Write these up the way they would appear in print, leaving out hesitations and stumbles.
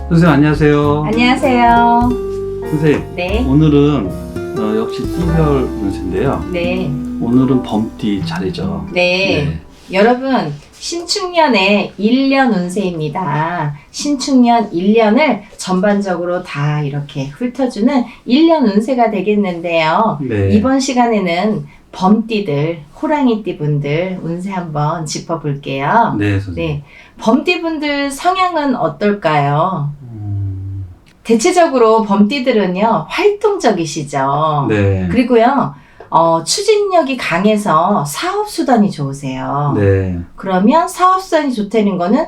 선생님 안녕하세요. 안녕하세요. 선생님 네. 오늘은 역시 띠별 운세인데요. 네. 오늘은 범띠 차례죠. 네. 여러분, 신축년의 1년 운세입니다. 신축년 1년을 전반적으로 다 이렇게 훑어주는 1년 운세가 되겠는데요. 네. 이번 시간에는 범띠들, 호랑이띠 분들 운세 한번 짚어볼게요. 네, 선생님. 네. 범띠 분들 성향은 어떨까요? 대체적으로 범띠들은요, 활동적이시죠. 네. 그리고요, 추진력이 강해서 사업수단이 좋으세요. 네. 그러면 사업수단이 좋다는 거는,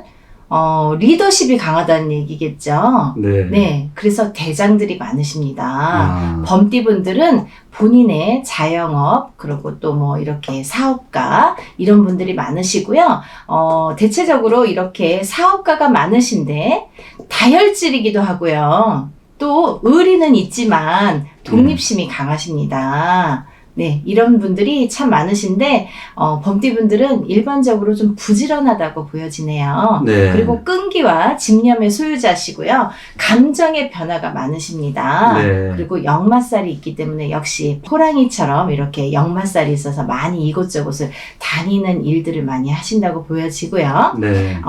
리더십이 강하다는 얘기겠죠. 네. 네. 그래서 대장들이 많으십니다. 아. 범띠분들은 본인의 자영업, 그리고 또 뭐 이렇게 사업가, 이런 분들이 많으시고요. 대체적으로 이렇게 사업가가 많으신데, 다혈질이기도 하고요. 또, 의리는 있지만, 독립심이 강하십니다. 네, 이런 분들이 참 많으신데, 범띠분들은 일반적으로 좀 부지런하다고 보여지네요. 네. 그리고 끈기와 집념의 소유자시고요. 감정의 변화가 많으십니다. 네. 그리고 역마살이 있기 때문에 역시 호랑이처럼 이렇게 역마살이 있어서 많이 이곳저곳을 다니는 일들을 많이 하신다고 보여지고요. 네.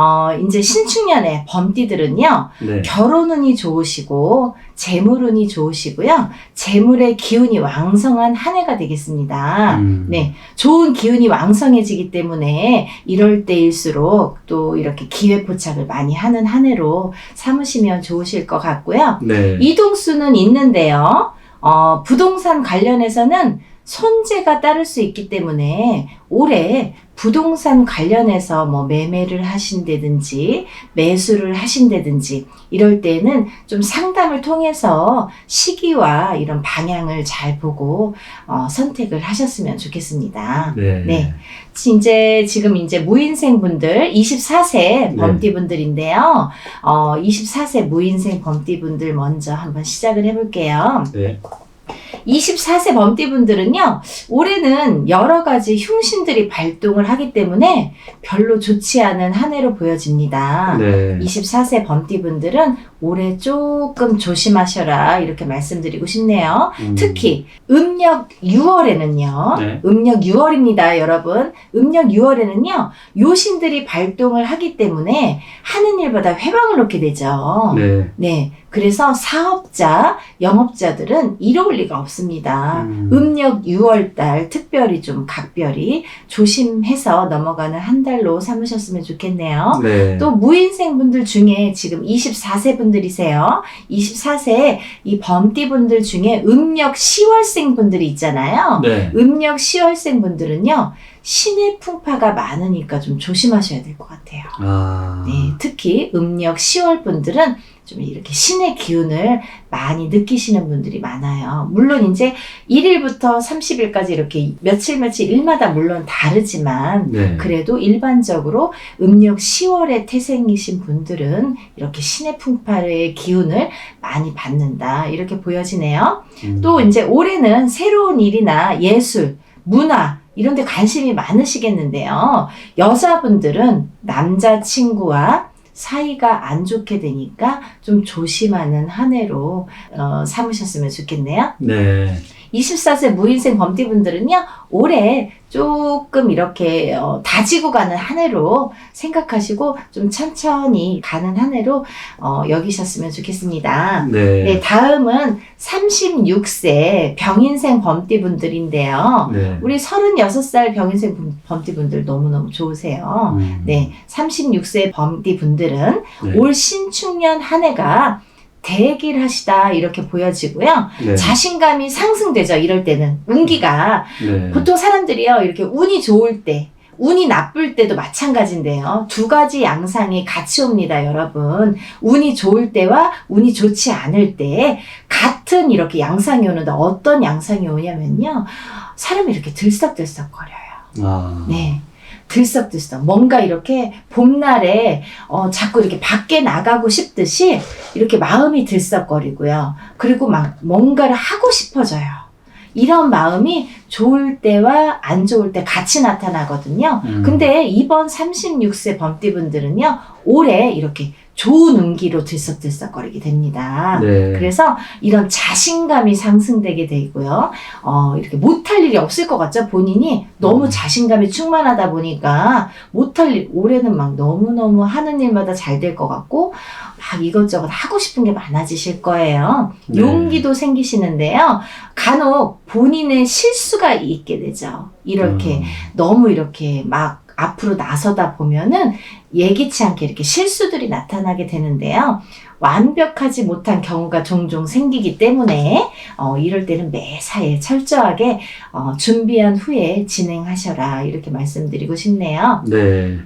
이제 신축년에 범띠들은요, 네. 결혼운이 좋으시고, 재물운이 좋으시고요. 재물의 기운이 왕성한 한 해가 되겠습니다. 네. 좋은 기운이 왕성해지기 때문에 이럴 때일수록 또 이렇게 기회 포착을 많이 하는 한 해로 삼으시면 좋으실 것 같고요. 네. 이동수는 있는데요. 부동산 관련해서는 손재가 따를 수 있기 때문에 올해 부동산 관련해서 뭐 매매를 하신다든지 매수를 하신다든지 이럴 때는 좀 상담을 통해서 시기와 이런 방향을 잘 보고 선택을 하셨으면 좋겠습니다. 네. 네. 지금 무인생 분들 24세 범띠 분들인데요. 24세 무인생 범띠 분들 먼저 한번 시작을 해볼게요. 네. 24세 범띠분들은요, 올해는 여러 가지 흉신들이 발동을 하기 때문에 별로 좋지 않은 한 해로 보여집니다. 네. 24세 범띠분들은 올해 조금 조심하셔라, 이렇게 말씀드리고 싶네요. 특히, 음력 6월에는요, 네. 음력 6월입니다, 여러분. 음력 6월에는요, 요신들이 발동을 하기 때문에 하는 일보다 회방을 놓게 되죠. 네. 네. 그래서 사업자, 영업자들은 이로울 리가 없습니다. 음력 6월달 특별히 좀 각별히 조심해서 넘어가는 한 달로 삼으셨으면 좋겠네요. 네. 또 무인생 분들 중에 지금 24세 분들이세요. 24세 이 범띠 분들 중에 음력 10월생 분들이 있잖아요. 네. 음력 10월생 분들은요. 신의 풍파가 많으니까 좀 조심하셔야 될 것 같아요. 아. 네, 특히 음력 10월 분들은 좀 이렇게 신의 기운을 많이 느끼시는 분들이 많아요. 물론 이제 1일부터 30일까지 이렇게 며칠 일마다 물론 다르지만 네. 그래도 일반적으로 음력 10월에 태생이신 분들은 이렇게 신의 풍파의 기운을 많이 받는다. 이렇게 보여지네요. 또 이제 올해는 새로운 일이나 예술, 문화 이런 데 관심이 많으시겠는데요. 여자분들은 남자친구와 사이가 안 좋게 되니까 좀 조심하는 한 해로 삼으셨으면 좋겠네요. 네. 24세 무인생 범띠분들은요, 올해 조금 이렇게 다지고 가는 한 해로 생각하시고 좀 천천히 가는 한 해로 여기셨으면 좋겠습니다. 네. 네, 다음은 36세 병인생 범띠분들인데요. 네. 우리 36살 병인생 범띠분들 너무너무 좋으세요. 네, 36세 범띠분들은 네. 올 신축년 한 해가 대길하시다 이렇게 보여지고요. 네. 자신감이 상승되죠. 이럴 때는 운기가 네. 보통 사람들이요 이렇게 운이 좋을 때 운이 나쁠 때도 마찬가지인데요. 두 가지 양상이 같이 옵니다, 여러분. 운이 좋을 때와 운이 좋지 않을 때 같은 이렇게 양상이 오는데 어떤 양상이 오냐면요. 사람이 이렇게 들썩들썩거려요. 아. 네. 들썩들썩 뭔가 이렇게 봄날에 자꾸 이렇게 밖에 나가고 싶듯이 이렇게 마음이 들썩거리고요. 그리고 막 뭔가를 하고 싶어져요. 이런 마음이 좋을 때와 안 좋을 때 같이 나타나거든요. 근데 이번 36세 범띠분들은요, 올해 이렇게 좋은 운기로 들썩들썩거리게 됩니다. 네. 그래서 이런 자신감이 상승되게 되고요. 이렇게 못할 일이 없을 것 같죠? 본인이 너무 자신감이 충만하다 보니까 못할 일, 올해는 막 너무너무 하는 일마다 잘 될 것 같고, 막 이것저것 하고 싶은 게 많아지실 거예요. 네. 용기도 생기시는데요. 간혹 본인의 실수가 있게 되죠. 이렇게 너무 이렇게 막 앞으로 나서다 보면은 예기치 않게 이렇게 실수들이 나타나게 되는데요. 완벽하지 못한 경우가 종종 생기기 때문에 이럴 때는 매사에 철저하게 준비한 후에 진행하셔라, 이렇게 말씀드리고 싶네요. 네.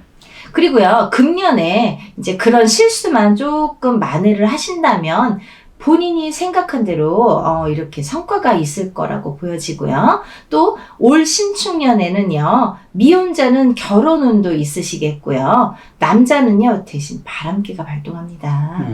그리고요, 금년에 이제 그런 실수만 조금 만회를 하신다면 본인이 생각한 대로 이렇게 성과가 있을 거라고 보여지고요. 또 올 신축년에는요, 미혼자는 결혼운도 있으시겠고요. 남자는요, 대신 바람기가 발동합니다.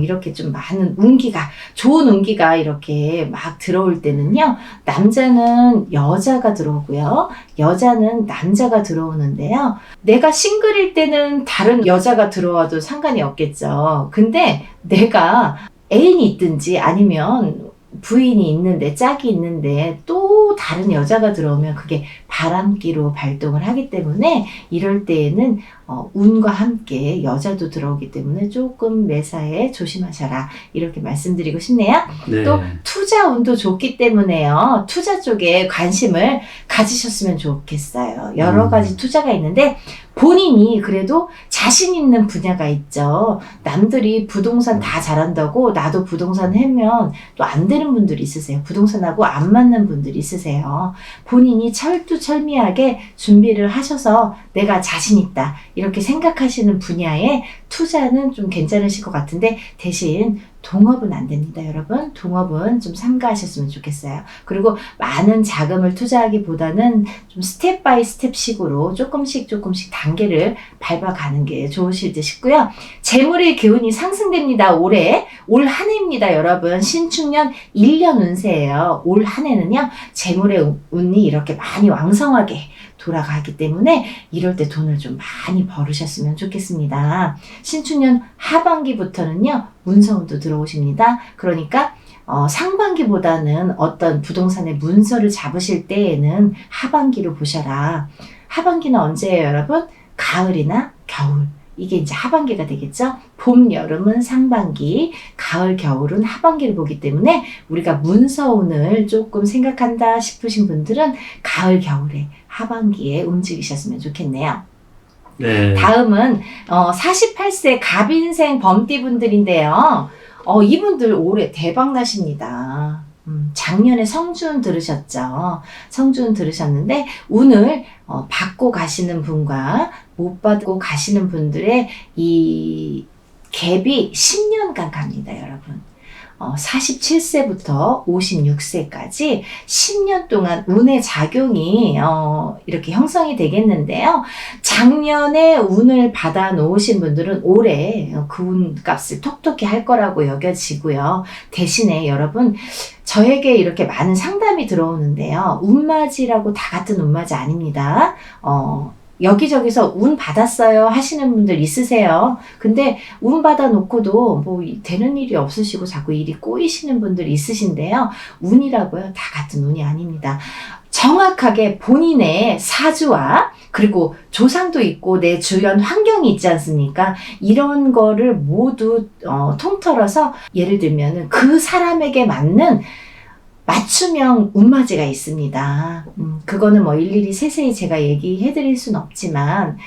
이렇게 좀 많은 운기가, 좋은 운기가 이렇게 막 들어올 때는요, 남자는 여자가 들어오고요, 여자는 남자가 들어오는데요. 내가 싱글일 때는 다른 여자가 들어와도 상관이 없겠죠. 근데 내가 애인이 있든지 아니면 부인이 있는데, 짝이 있는데 또 다른 여자가 들어오면 그게 바람기로 발동을 하기 때문에 이럴 때에는 운과 함께 여자도 들어오기 때문에 조금 매사에 조심하셔라, 이렇게 말씀드리고 싶네요. 네. 또 투자 운도 좋기 때문에요, 투자 쪽에 관심을 가지셨으면 좋겠어요. 여러 가지 투자가 있는데 본인이 그래도 자신 있는 분야가 있죠. 남들이 부동산 다 잘한다고 나도 부동산 하면 또 안 되는 분들이 있으세요. 부동산하고 안 맞는 분들이 있으세요. 본인이 철두철미하게 준비를 하셔서 내가 자신 있다, 이렇게 생각하시는 분야에 투자는 좀 괜찮으실 것 같은데, 대신 동업은 안 됩니다, 여러분. 동업은 좀 삼가하셨으면 좋겠어요. 그리고 많은 자금을 투자하기보다는 좀 스텝 바이 스텝식으로 조금씩 단계를 밟아가는 게 좋으실 듯 싶고요. 재물의 기운이 상승됩니다. 올 한 해입니다, 여러분. 신축년 1년 운세예요. 올 한 해는요, 재물의 운이 이렇게 많이 왕성하게 돌아가기 때문에 이럴 때 돈을 좀 많이 벌으셨으면 좋겠습니다. 신축년 하반기부터는요, 문서운도 들어오십니다. 그러니까 상반기보다는 어떤 부동산의 문서를 잡으실 때에는 하반기로 보셔라. 하반기는 언제예요, 여러분? 가을이나 겨울. 이게 이제 하반기가 되겠죠? 봄, 여름은 상반기, 가을, 겨울은 하반기를 보기 때문에 우리가 문서운을 조금 생각한다 싶으신 분들은 가을, 겨울에 하반기에 움직이셨으면 좋겠네요. 네. 다음은 48세 갑인생 범띠분들인데요. 이분들 올해 대박 나십니다. 작년에 성준 들으셨죠? 성준 들으셨는데 운을 받고 가시는 분과 못 받고 가시는 분들의 이 갭이 10년간 갑니다, 여러분. 47세부터 56세까지 10년 동안 운의 작용이 이렇게 형성이 되겠는데요. 작년에 운을 받아 놓으신 분들은 올해 그 운값을 톡톡히 할 거라고 여겨지고요. 대신에 여러분, 저에게 이렇게 많은 상담이 들어오는데요. 운맞이라고 다 같은 운맞이 아닙니다. 여기저기서 운 받았어요 하시는 분들 있으세요. 근데 운 받아 놓고도 뭐 되는 일이 없으시고 자꾸 일이 꼬이시는 분들 있으신데요. 운이라고요, 다 같은 운이 아닙니다. 정확하게 본인의 사주와 그리고 조상도 있고 내 주변 환경이 있지 않습니까? 이런 거를 모두 통틀어서 예를 들면 그 사람에게 맞는 맞춤형 운맞이가 있습니다. 그거는 뭐 일일이 세세히 제가 얘기해 드릴 수는 없지만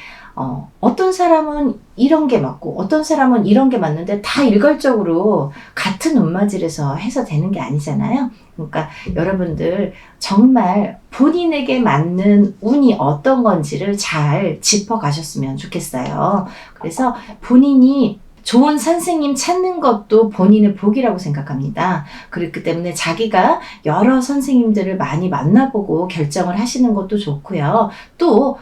어떤 사람은 이런 게 맞고 어떤 사람은 이런 게 맞는데 다 일괄적으로 같은 운맞이라서 해서 되는 게 아니잖아요. 그러니까 여러분들 정말 본인에게 맞는 운이 어떤 건지를 잘 짚어가셨으면 좋겠어요. 그래서 본인이 좋은 선생님 찾는 것도 본인의 복이라고 생각합니다. 그렇기 때문에 자기가 여러 선생님들을 많이 만나보고 결정을 하시는 것도 좋고요. 또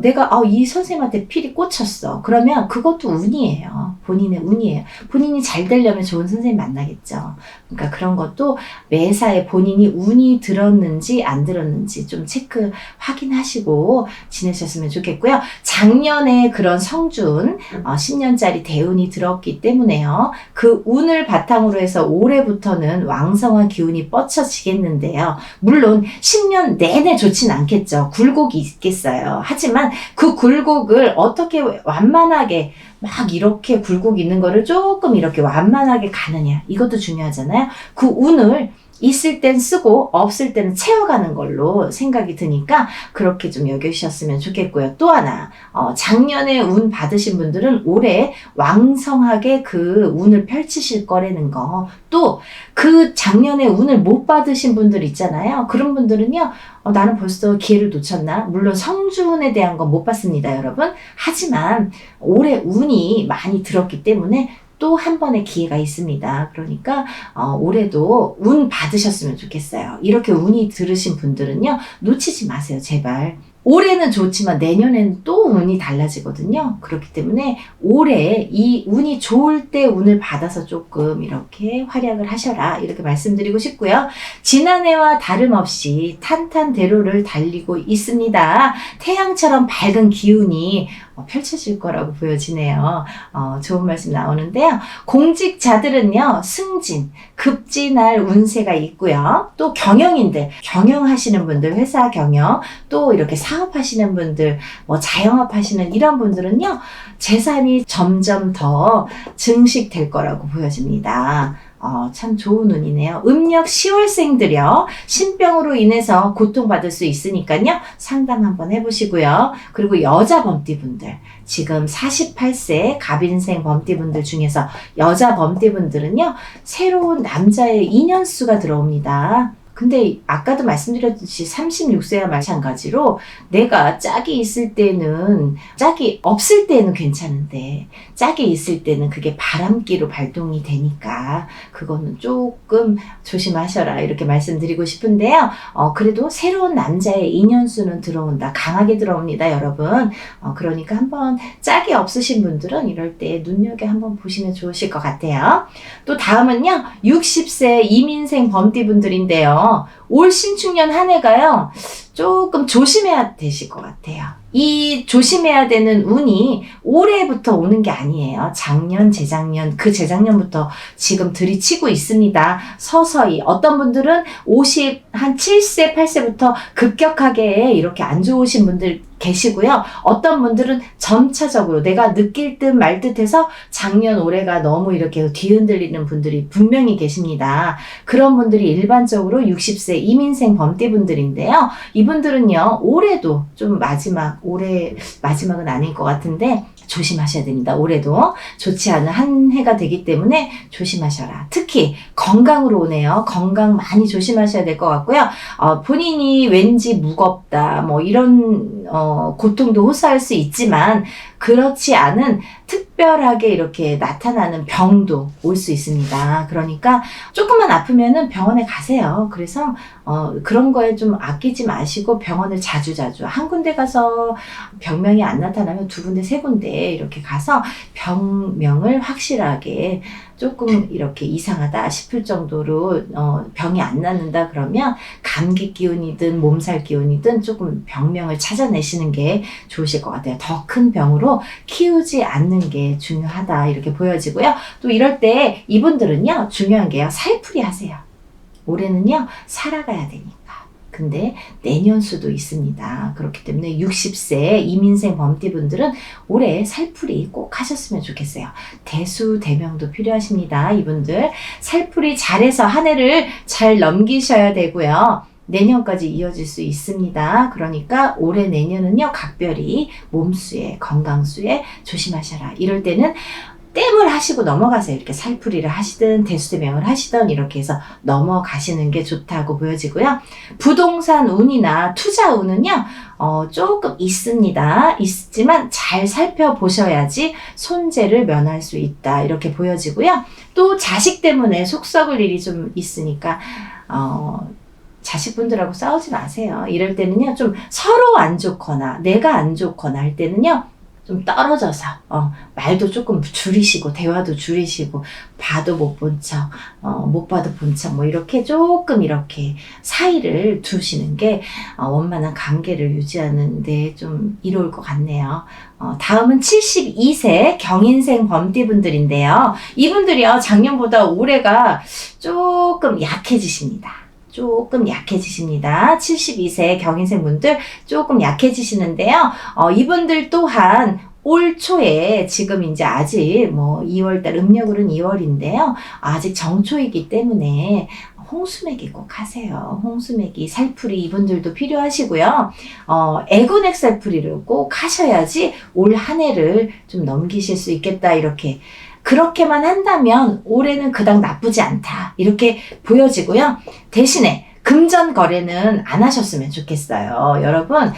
내가 이 선생님한테 필이 꽂혔어. 그러면 그것도 운이에요. 본인의 운이에요. 본인이 잘 되려면 좋은 선생님 만나겠죠. 그러니까 그런 것도 매사에 본인이 운이 들었는지 안 들었는지 좀 체크 확인하시고 지내셨으면 좋겠고요. 작년에 그런 성준 10년짜리 대운이 들었기 때문에요. 그 운을 바탕으로 해서 올해부터는 왕성한 기운이 뻗쳐지겠는데요. 물론 10년 내내 좋진 않겠죠. 굴곡이 있겠어요. 하지만 그 굴곡을 어떻게 완만하게 막 이렇게 굴곡 있는 거를 조금 이렇게 완만하게 가느냐, 이것도 중요하잖아요. 그 운을 있을 땐 쓰고 없을 때는 채워가는 걸로 생각이 드니까 그렇게 좀 여겨주셨으면 좋겠고요. 또 하나, 작년에 운 받으신 분들은 올해 왕성하게 그 운을 펼치실 거라는 거. 또 그 작년에 운을 못 받으신 분들 있잖아요. 그런 분들은요, 나는 벌써 기회를 놓쳤나? 물론 성준에 대한 건 못 받습니다, 여러분. 하지만 올해 운이 많이 들었기 때문에 또 한 번의 기회가 있습니다. 그러니까 올해도 운 받으셨으면 좋겠어요. 이렇게 운이 들으신 분들은요, 놓치지 마세요, 제발. 올해는 좋지만 내년에는 또 운이 달라지거든요. 그렇기 때문에 올해 이 운이 좋을 때 운을 받아서 조금 이렇게 활약을 하셔라, 이렇게 말씀드리고 싶고요. 지난해와 다름없이 탄탄대로를 달리고 있습니다. 태양처럼 밝은 기운이 펼쳐질 거라고 보여지네요. 좋은 말씀 나오는데요. 공직자들은요, 승진, 급진할 운세가 있고요. 또 경영인들, 경영하시는 분들, 회사 경영, 또 이렇게 사업하시는 분들, 뭐 자영업 하시는 이런 분들은요, 재산이 점점 더 증식될 거라고 보여집니다. 참 좋은 운이네요. 음력 10월생들이요. 신병으로 인해서 고통받을 수 있으니까요. 상담 한번 해보시고요. 그리고 여자 범띠분들, 지금 48세 갑인생 범띠분들 중에서 여자 범띠분들은요. 새로운 남자의 인연수가 들어옵니다. 근데 아까도 말씀드렸듯이 36세와 마찬가지로 내가 짝이 있을 때는, 짝이 없을 때는 괜찮은데 짝이 있을 때는 그게 바람기로 발동이 되니까 그거는 조금 조심하셔라, 이렇게 말씀드리고 싶은데요. 그래도 새로운 남자의 인연수는 들어온다. 강하게 들어옵니다, 여러분. 그러니까 한번 짝이 없으신 분들은 이럴 때 눈여겨 한번 보시면 좋으실 것 같아요. 또 다음은요, 60세 이민생 범띠분들인데요. 올 신축년 한 해가요, 조금 조심해야 되실 것 같아요. 이 조심해야 되는 운이 올해부터 오는 게 아니에요. 작년, 재작년, 그 재작년부터 지금 들이치고 있습니다. 서서히. 어떤 분들은 한 7세, 8세부터 급격하게 이렇게 안 좋으신 분들 계시고요. 어떤 분들은 점차적으로 내가 느낄 듯 말 듯 해서 작년, 올해가 너무 이렇게 뒤흔들리는 분들이 분명히 계십니다. 그런 분들이 일반적으로 60세 이민생 범띠분들인데요. 이분들은요, 올해도 좀 올해 마지막은 아닐 것 같은데 조심하셔야 됩니다. 올해도 좋지 않은 한 해가 되기 때문에 조심하셔라. 특히 건강으로 오네요. 건강 많이 조심하셔야 될 것 같고요. 본인이 왠지 무겁다, 뭐 이런 고통도 호소할 수 있지만 그렇지 않은 특별하게 이렇게 나타나는 병도 올 수 있습니다. 그러니까 조금만 아프면은 병원에 가세요. 그래서 그런 거에 좀 아끼지 마시고 병원을 자주자주, 한 군데 가서 병명이 안 나타나면 두 군데, 세 군데 이렇게 가서 병명을 확실하게, 조금 이렇게 이상하다 싶을 정도로 병이 안 낫는다 그러면 감기 기운이든 몸살 기운이든 조금 병명을 찾아내시는 게 좋으실 것 같아요. 더 큰 병으로 키우지 않는 게 중요하다, 이렇게 보여지고요. 또 이럴 때 이분들은요, 중요한 게요, 살풀이 하세요. 올해는요, 살아가야 되니까. 근데 내년수도 있습니다. 그렇기 때문에 60세 이민생 범띠분들은 올해 살풀이 꼭 하셨으면 좋겠어요. 대수대명도 필요하십니다. 이분들 살풀이 잘해서 한 해를 잘 넘기셔야 되고요. 내년까지 이어질 수 있습니다. 그러니까 올해 내년은요, 각별히 몸수에, 건강수에 조심하셔라. 이럴 때는 땜을 하시고 넘어가세요. 이렇게 살풀이를 하시든 대수대명을 하시든 이렇게 해서 넘어가시는 게 좋다고 보여지고요. 부동산 운이나 투자 운은요, 조금 있습니다. 있지만 잘 살펴보셔야지 손재를 면할 수 있다, 이렇게 보여지고요. 또 자식 때문에 속 썩을 일이 좀 있으니까 자식분들하고 싸우지 마세요. 이럴 때는요, 좀 서로 안 좋거나 내가 안 좋거나 할 때는요, 좀 떨어져서 말도 조금 줄이시고 대화도 줄이시고 봐도 못 본 척, 못 봐도 본 척 뭐 이렇게 조금 이렇게 사이를 두시는 게 원만한 관계를 유지하는 데 좀 이로울 것 같네요. 다음은 72세 경인생 범띠분들인데요. 이분들이요, 작년보다 올해가 조금 약해지십니다. 조금 약해지십니다. 72세 경인생 분들 조금 약해지시는데요. 이분들 또한 올 초에 지금 이제 아직 뭐 2월달, 음력으로는 2월인데요. 아직 정초이기 때문에 홍수매기 꼭 하세요. 홍수매기, 살풀이 이분들도 필요하시고요. 애군액 살풀이를 꼭 하셔야지 올 한 해를 좀 넘기실 수 있겠다. 이렇게. 그렇게만 한다면 올해는 그닥 나쁘지 않다. 이렇게 보여지고요. 대신에 금전 거래는 안 하셨으면 좋겠어요. 여러분,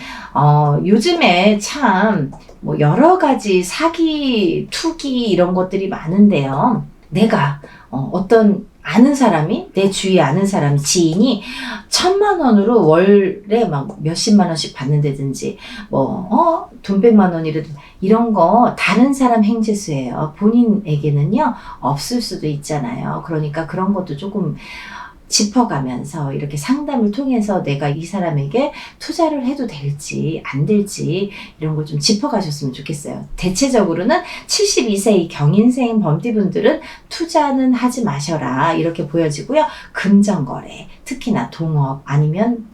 요즘에 참 뭐 여러 가지 사기, 투기 이런 것들이 많은데요. 내가 어떤 아는 사람이, 내 주위에 아는 사람, 지인이 1,000만 원으로 월에 막 몇십만 원씩 받는다든지, 돈 100만 원이라든지, 이런 거 다른 사람 행재수예요. 본인에게는요, 없을 수도 있잖아요. 그러니까 그런 것도 조금 짚어가면서 이렇게 상담을 통해서 내가 이 사람에게 투자를 해도 될지 안 될지 이런 걸 좀 짚어가셨으면 좋겠어요. 대체적으로는 72세 이 경인생 범띠분들은 투자는 하지 마셔라 이렇게 보여지고요. 금전거래, 특히나 동업 아니면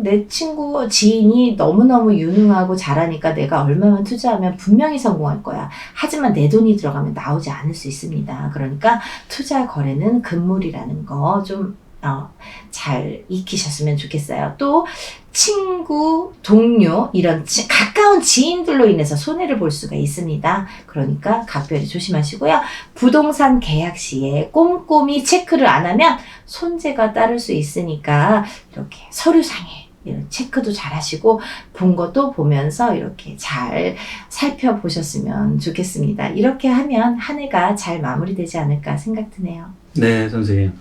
내 친구, 지인이 너무너무 유능하고 잘하니까 내가 얼마만 투자하면 분명히 성공할 거야. 하지만 내 돈이 들어가면 나오지 않을 수 있습니다. 그러니까 투자 거래는 금물이라는 거 좀 잘 익히셨으면 좋겠어요. 또 친구, 동료, 이런 가까운 지인들로 인해서 손해를 볼 수가 있습니다. 그러니까 각별히 조심하시고요. 부동산 계약 시에 꼼꼼히 체크를 안 하면 손재가 따를 수 있으니까 이렇게 서류상에 이런 체크도 잘 하시고 본 것도 보면서 이렇게 잘 살펴보셨으면 좋겠습니다. 이렇게 하면 한 해가 잘 마무리되지 않을까 생각 드네요. 네, 선생님.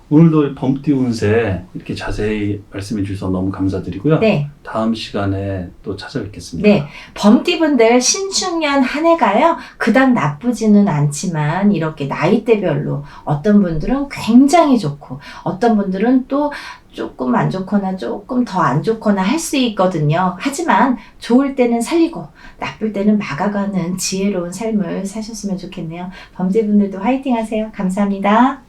오늘도 범띠 운세 이렇게 자세히 말씀해 주셔서 너무 감사드리고요. 네. 다음 시간에 또 찾아뵙겠습니다. 네. 범띠분들 신축년 한 해가요, 그닥 나쁘지는 않지만 이렇게 나이대별로 어떤 분들은 굉장히 좋고 어떤 분들은 또 조금 안 좋거나 조금 더 안 좋거나 할 수 있거든요. 하지만 좋을 때는 살리고 나쁠 때는 막아가는 지혜로운 삶을 사셨으면 좋겠네요. 범띠분들도 화이팅 하세요. 감사합니다.